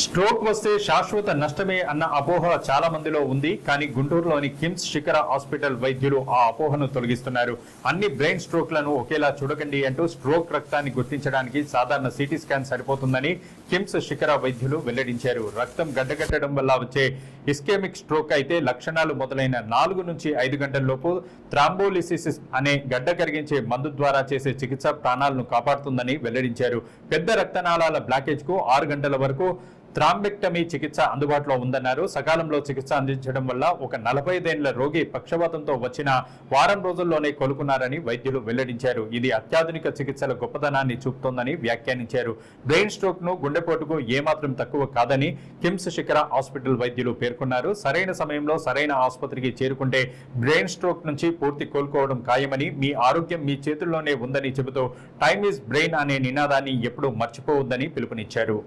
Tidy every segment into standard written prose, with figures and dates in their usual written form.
Stroke వస్తే శాశ్వత నష్టమే అన్న అపోహ చాలా మందిలో ఉంది. కానీ గుంటూరులోని కిమ్స్ శిఖర హాస్పిటల్ వైద్యులు ఆ అపోహను తొలగిస్తున్నారు. అన్ని బ్రెయిన్ స్ట్రోక్లను ఒకేలా చూడకండి అంటూ స్ట్రోక్ రక్తాన్ని గుర్తించడానికి సాధారణ సిటీ స్కాన్ సరిపోతుందని కిమ్స్ శిఖర వైద్యులు వెల్లడించారు. రక్తం గడ్డగట్టడం వల్ల వచ్చే ఇస్కెమిక్ స్ట్రోక్ అయితే లక్షణాలు మొదలైన 4 నుంచి 5 గంటల్లోపు థ్రాంబోలిసిస్ అనే గడ్డ కరిగించే మందు ద్వారా చేసే చికిత్స ప్రాణాలను కాపాడుతుందని వెల్లడించారు. పెద్ద రక్తనాళాల బ్లాకేజ్ కు 6 గంటల వరకు థ్రాంబెక్టమీ చికిత్స అందుబాటులో ఉందన్నారు. సకాలంలో చికిత్స అందించడం వల్ల ఒక 45 ఏళ్ల రోగి పక్షవాతంతో వచ్చిన వారం రోజుల్లోనే కోలుకున్నారని వైద్యులు వెల్లడించారు. ఇది అత్యాధునిక చికిత్సల గొప్పతనాన్ని చూపుతోందని వ్యాఖ్యానించారు. బ్రెయిన్ స్ట్రోక్ ను గుండెపోటుకు ఏమాత్రం తక్కువ కాదని కిమ్స్ శిఖర హాస్పిటల్ వైద్యులు పేర్కొన్నారు. సరైన సమయంలో సరైన ఆసుపత్రికి చేరుకుంటే బ్రెయిన్ స్ట్రోక్ నుంచి పూర్తి కోలుకోవడం ఖాయమని, మీ ఆరోగ్యం మీ చేతుల్లోనే ఉందని చెబుతూ టైమ్ ఈజ్ బ్రెయిన్ అనే నినాదాన్ని ఎప్పుడూ మర్చిపోవద్దని పిలుపునిచ్చారు.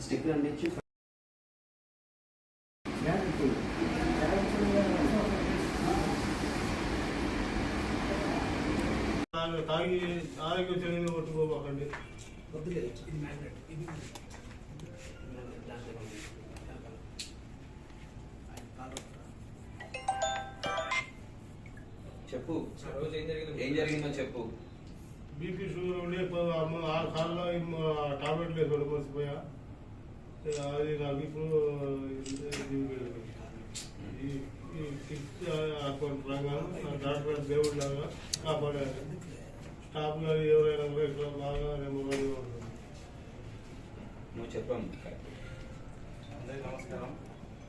స్టిక్కర్ అందించి తాగి ఆరోగ్య చెందిన కొట్టుకోకండి. చెప్పు, ఏం జరిగిందో చెప్పు. బీపీ షుగర్ ఉండే ఆ కాలంలో టాబ్లెట్లు వేసుకోండి మర్చిపోయా. అది నాకు ఇప్పుడు డాక్టర్ దేవుడు లాగా కాపాడారు. స్టాఫ్ గారు ఎవరైనా కూడా ఇట్లా బాగా నెమ్మదిగా ఉంటుంది. నువ్వు చెప్పాము. అందరికీ నమస్కారం.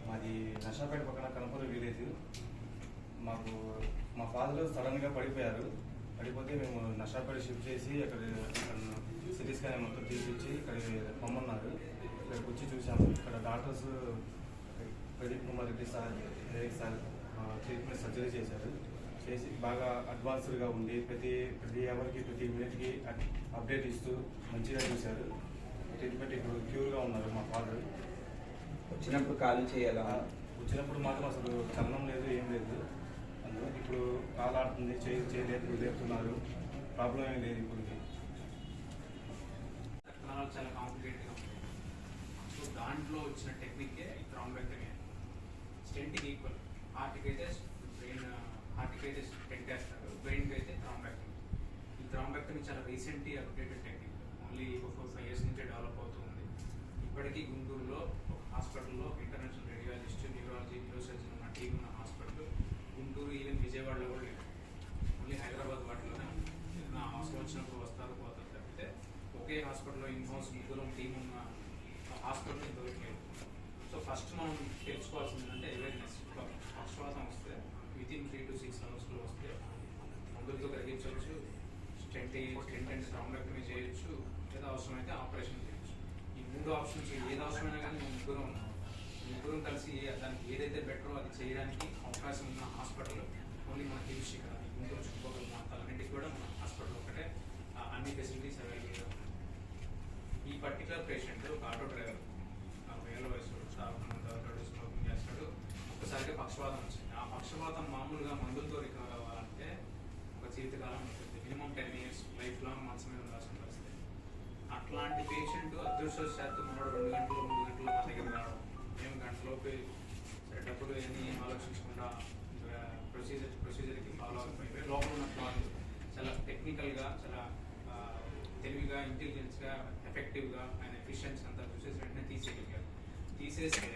మాది నర్సాపేట పక్కన కనపూర్ విలేజ్. మాకు మా ఫాదర్ సడన్గా పడిపోయారు. పడిపోతే మేము నర్సాపేట షిఫ్ట్ చేసి అక్కడ సిటీ స్కాన్ మొత్తం తీపిచ్చి ఇక్కడ పొమ్మన్నారు. ఇక్కడికి వచ్చి చూసాము. ఇక్కడ doctors Pradeep Kumar Reddy sir treatment surgery చేశారు. చేసి బాగా అడ్వాన్స్డ్గా ఉండి ప్రతి అవర్కి ప్రతి మినిట్కి అప్డేట్ ఇస్తూ మంచిగా చూశారు. ట్రీట్మెంట్ ఇప్పుడు క్యూర్గా ఉన్నారు మా ఫాదర్. వచ్చినప్పుడు కాలు చేయాలా? వచ్చినప్పుడు మాత్రం అసలు చలనం లేదు, ఏం లేదు. ఇప్పుడు కాలు ఆడుతుంది, చేయలేదు, లేపుతున్నారు. ప్రాబ్లం ఏం లేదు. ఇప్పుడు చాలా కాంప్లికేట్గా ఉంది. సో దాంట్లో వచ్చిన టెక్నిక్కే థ్రాంబెక్టమీ. స్టెంట్కి ఈక్వల్. హార్ట్కి అయితే బ్రెయిన్, హార్ట్కి అయితే స్టెంట్ వేస్తారు, బ్రెయిన్కి అయితే థ్రాంబెక్టమీ. ఈ థ్రాంబెక్టమీ చాలా recently updated technique. Only 4-5 years నుంచే డెవలప్ అవుతుంది. ఇప్పటికీ గుంటూరులో ఒక హాస్పిటల్లో ఇంటర్నేషనల్ రేడియాలజిస్ట్, న్యూరాలజీ, న్యూరోసర్జన్ ఉన్న టీం ఉన్న హాస్పిటల్ గుంటూరు, ఈవెన్ విజయవాడలో కూడా లేదు. ఓన్లీ హైదరాబాద్ వాటిలోనే నా అవసరం వచ్చినప్పుడు వస్తారు, పోతారు తప్పితే ఒకే హాస్పిటల్లో ఇన్హౌస్ ముగ్గురం టీం ఉన్న హాస్పిటల్ దొరకలేదు. సో ఫస్ట్ మనం తెలుసుకోవాల్సింది ఏంటంటే అవేర్నెస్. పక్షవాతం వస్తే వితిన్ 3 to 6 hours వస్తే మందులతో కలిగించవచ్చు, స్టెంట్ అండ్ థ్రాంబెక్టమీ చేయొచ్చు, లేదా అవసరమైతే ఆపరేషన్ చేయొచ్చు. ఈ 3 ఆప్షన్స్ ఏది అవసరమైనా కానీ ముగ్గురం కలిసి దానికి ఏదైతే బెటరో అది చేయడానికి అవకాశం ఉన్న హాస్పిటల్ ఓన్లీ మన కిమ్స్ శిఖర. గుంటూరు చుట్టుపక్కల ప్రాంతాలన్నింటికి కూడా మన హాస్పిటల్ ఒకటే అన్ని ఫెసిలిటీస్ అవైలబుల్గా ఉన్నాయి. ఈ పర్టికులర్ పేషెంట్ ఒక ఆటో డ్రైవర్, 40 ఏళ్ల వయసు, స్మోకింగ్ చేస్తాడు. ఒక్కసారిగా పక్షవాతం వచ్చింది. ఆ పక్షవాతం మామూలుగా మందులతో రికవర్ అవ్వాలంటే ఒక జీవితకాలం ఉంటుంది. మినిమం 10 years లైఫ్ లాంగ్ మంచం మీద ఉండాల్సిన పరిస్థితి. అట్లాంటి పేషెంట్ అదృష్టవశాత్తు మనోడు 2 గంటలు 3 గంటలు మా దగ్గర రావడం, మేము గంటలోపే డబ్బులు ఏమీ ఆలోచించకుండా ప్రొసీజర్కి ఫాలో అయిపోయి లోపల ఉన్న క్లాత్ చాలా టెక్నికల్గా, చాలా తెలివిగా, ఇంటెలిజెన్స్గా, ఎఫెక్టివ్గా ఆయన ఎఫిషియన్సీ అంతా చూసేసి వెంటనే తీసేయగలిగారు. తీసేస్తే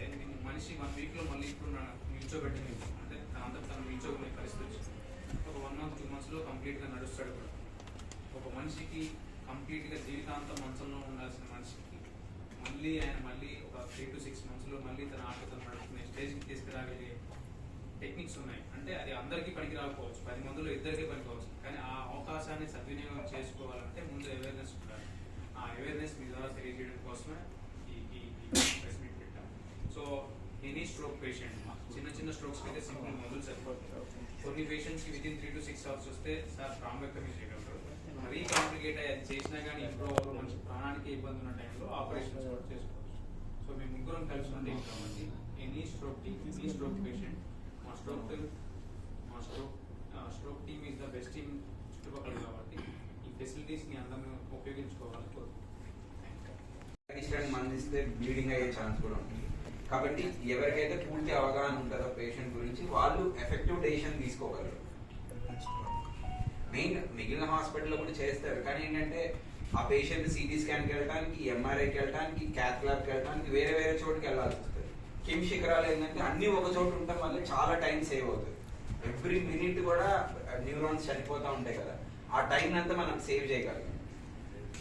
మనిషి 1 weekలో మళ్ళీ ఇప్పుడు నిల్చోబెట్టింది, అంటే అంతా తను నిల్చోకునే పరిస్థితి వచ్చింది. ఒక 1 month 2 monthsలో కంప్లీట్గా నడుస్తాడు కూడా. ఒక మనిషికి కంప్లీట్గా జీవితాంతం మంచంలో ఉండాల్సిన మనిషికి మళ్ళీ ఒక 3 to 6 monthsలో మళ్ళీ తన ఆటతో నడుపుకునే స్టేజ్కి తీసుకురాగలిగే టెక్నిక్స్ ఉన్నాయి. అంటే అది అందరికీ పనికి రాకపోవచ్చు, 10 మందిలో 2కే పనికోవచ్చు. కానీ ఆ అవకాశాన్ని సద్వినియోగం చేసుకోవాలంటే ముందు అవేర్నెస్ ఉండాలి. ఆ అవేర్నెస్ మీ ద్వారా తెలియజేయడం కోసమే ఈ ప్రెస్ మీట్ పెట్టాం. సో ఎనీ స్ట్రోక్ పేషెంట్, చిన్న స్ట్రోక్స్కి అయితే సింపుల్ మందులు సరిపోతుంది. కొన్ని పేషెంట్స్కి వితిన్ 3 to 6 hours వస్తే సార్ థ్రాంబెక్టమీ చేయగలరు. మరీ కాంప్లికేట్ అయ్యి అది చేసినా కానీ ఇంప్రూవ్ అవ్వరు, మంచి ప్రాణానికి ఇబ్బంది ఉన్న టైంలో ఆపరేషన్స్ కూడా చేసుకోవచ్చు. సో మేము ముగ్గురం కలిసి ఉండే కాబట్టి ఎనీ స్ట్రోక్ పేషెంట్ మా stroke team is the best team చుట్టుపక్కల కాబట్టి ఈ ఫెసిలిటీస్ని అందరూ ఉపయోగించుకోవాలి. మంది ఇస్తే బ్లీడింగ్ అయ్యే ఛాన్స్ కూడా ఉంటుంది. కాబట్టి ఎవరికైతే పూర్తి అవగాహన ఉంటుందో పేషెంట్ గురించి వాళ్ళు ఎఫెక్టివ్ డెసిషన్ తీసుకోగలరు. మెయిన్ మిగిలిన హాస్పిటల్లో కూడా చేస్తారు, కానీ ఏంటంటే ఆ పేషెంట్ సిటీ స్కాన్కి వెళ్ళడానికి, ఎంఆర్ఐకి వెళ్ళడానికి, క్యాత్ ల్యాబ్కి వెళ్ళడానికి వేరే వేరే చోటుకి వెళ్ళాల్సి వస్తుంది. కిమ్ శిఖరాలు ఏంటంటే అన్ని ఒక చోటు ఉండటం వల్ల చాలా టైం సేవ్ అవుతుంది. ఎవ్రీ మినిట్ కూడా న్యూరాన్స్ చనిపోతూ ఉంటాయి కదా, ఆ టైం అంతా మనం సేవ్ చేయగలం.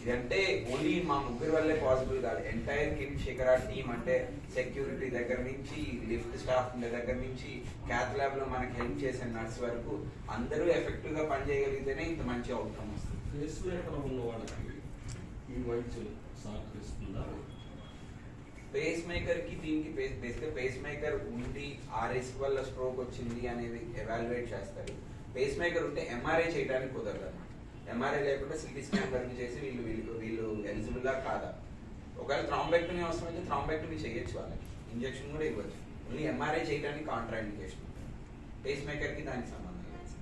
ఇదంటే ఓన్లీ మా ముగ్గురు వల్లే పాసిబుల్ కాదు, ఎంటైర్ కిమ్ శిఖరా టీమ్, అంటే సెక్యూరిటీ దగ్గర నుంచి, లిఫ్ట్ స్టాఫ్ దగ్గర నుంచి, క్యాత్ ల్యాబ్ లో మనకి హెల్ప్ చేసే నర్స్ వరకు అందరూ ఎఫెక్టివ్ గా పనిచేయగలిగితేనే ఇంత మంచి అవుట్కమ్ వస్తుంది. పేస్ మేకర్ కి దీనికి పేస్ మేకర్ ఉండి ఆ రిస్క్ వల్ల స్ట్రోక్ వచ్చింది అనేది ఎవాల్యుయేట్ చేస్తారు. పేస్ మేకర్ ఉంటే ఎంఆర్ఐ చేయడానికి కుదరదు అన్నమాట. ఎంఆర్ఐ లేకుండా సిటీ స్కాన్ వరకు చేసి వీళ్ళు ఎలిజిబుల్ గా కాదా. ఒకవేళ థ్రాంబెక్టమీ అవసరం అయితే థ్రాంబెక్టమీ చేయొచ్చు, వాళ్ళకి ఇంజెక్షన్ కూడా ఇవ్వచ్చు. ఓన్లీ ఎంఆర్ఐ చేయడానికి కాంట్రా ఇండికేషన్. పేస్ మేకర్ కి దానికి సంబంధం లేదు.